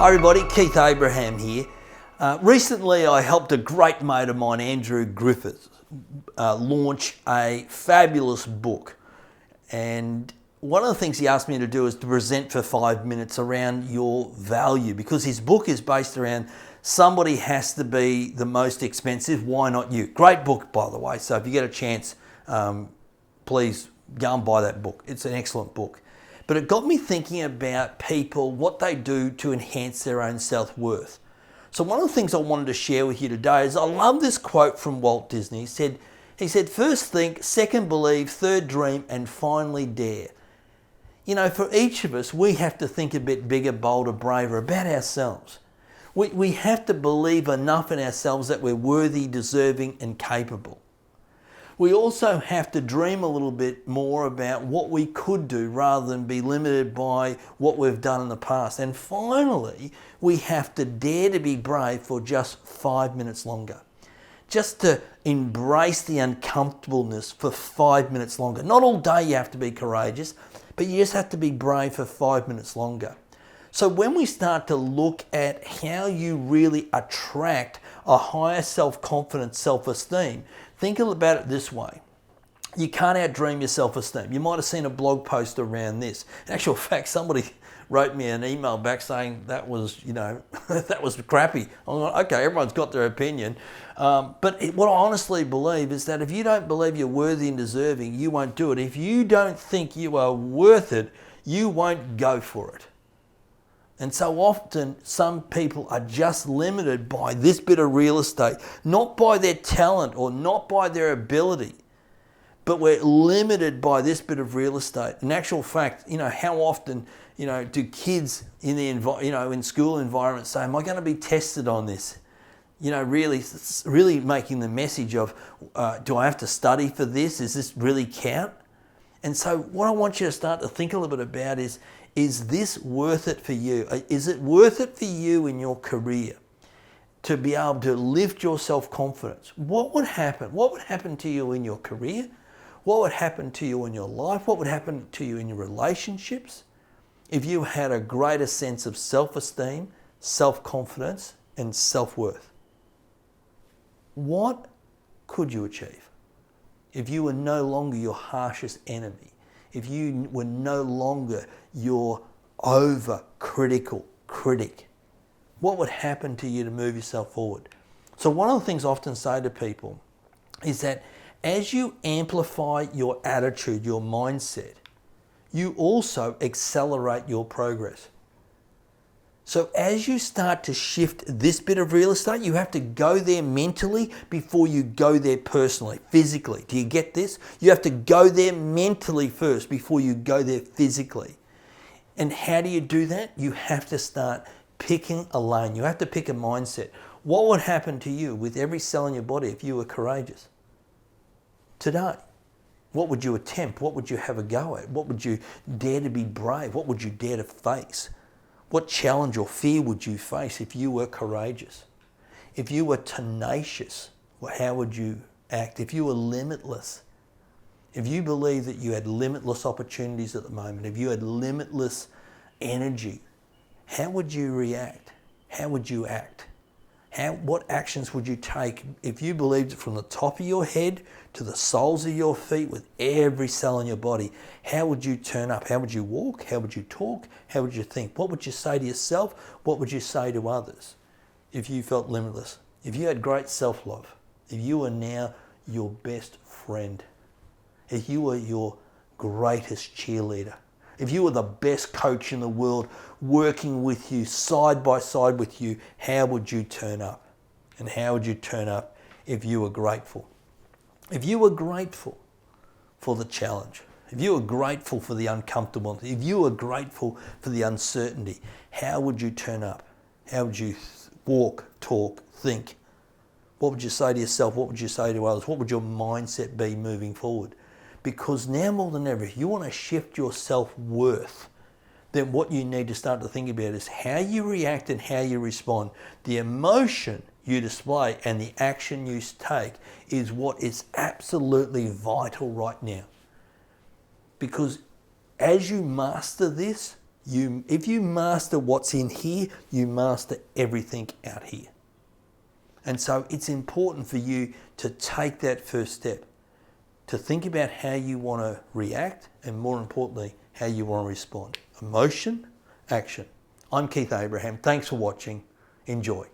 Hi everybody, Keith Abraham here. Recently I helped a great mate of mine, Andrew Griffiths, launch a fabulous book. And one of the things he asked me to do is to present for 5 minutes around your value, because his book is based around somebody has to be the most expensive, why not you? Great book, by the way, so if you get a chance, please go and buy that book. It's an excellent book. But it got me thinking about people, what they do to enhance their own self-worth. So one of the things I wanted to share with you today is I love this quote from Walt Disney. He said, first think, second believe, third dream, and finally dare. You know, for each of us, we have to think a bit bigger, bolder, braver about ourselves. We have to believe enough in ourselves that we're worthy, deserving, and capable. We also have to dream a little bit more about what we could do rather than be limited by what we've done in the past. And finally, we have to dare to be brave for just 5 minutes longer. Just to embrace the uncomfortableness for 5 minutes longer. Not all day you have to be courageous, but you just have to be brave for 5 minutes longer. So when we start to look at how you really attract a higher self-confidence, self-esteem, think about it this way. You can't outdream your self-esteem. You might have seen a blog post around this. In actual fact, somebody wrote me an email back saying that was, that was crappy. I'm like, okay, everyone's got their opinion. But what I honestly believe is that if you don't believe you're worthy and deserving, you won't do it. If you don't think you are worth it, you won't go for it. And so often, some people are just limited by this bit of real estate, not by their talent or not by their ability, but we're limited by this bit of real estate. In actual fact, how often, do kids in the in school environments say, "Am I going to be tested on this?" Really making the message of, "Do I have to study for this? Does this really count?" And so, what I want you to start to think a little bit about is this worth it for you? Is it worth it for you in your career to be able to lift your self-confidence? What would happen? What would happen to you in your career? What would happen to you in your life? What would happen to you in your relationships if you had a greater sense of self-esteem, self-confidence, and self-worth? What could you achieve if you were no longer your harshest enemy? If you were no longer your over-critical critic? What would happen to you to move yourself forward? So one of the things I often say to people is that as you amplify your attitude, your mindset, you also accelerate your progress. So as you start to shift this bit of real estate, you have to go there mentally before you go there personally, physically. Do you get this? You have to go there mentally first before you go there physically. And how do you do that? You have to start picking a lane. You have to pick a mindset. What would happen to you with every cell in your body if you were courageous? Today, what would you attempt? What would you have a go at? What would you dare to be brave? What would you dare to face? What challenge or fear would you face if you were courageous? If you were tenacious, how would you act? If you were limitless, if you believe that you had limitless opportunities at the moment, if you had limitless energy, how would you react? How would you act? What actions would you take if you believed it from the top of your head to the soles of your feet with every cell in your body? How would you turn up? How would you walk? How would you talk? How would you think? What would you say to yourself? What would you say to others if you felt limitless? If you had great self-love, if you were now your best friend, if you were your greatest cheerleader, if you were the best coach in the world working with you, side by side with you, how would you turn up? And how would you turn up if you were grateful? If you were grateful for the challenge, if you were grateful for the uncomfortable, if you were grateful for the uncertainty, how would you turn up? How would you walk, talk, think? What would you say to yourself? What would you say to others? What would your mindset be moving forward? Because now more than ever, if you want to shift your self-worth, then what you need to start to think about is how you react and how you respond. The emotion you display and the action you take is what is absolutely vital right now. Because as you master this, If you master what's in here, you master everything out here. And so it's important for you to take that first step, to think about how you want to react, and more importantly, how you want to respond. Emotion, action. I'm Keith Abraham. Thanks for watching. Enjoy.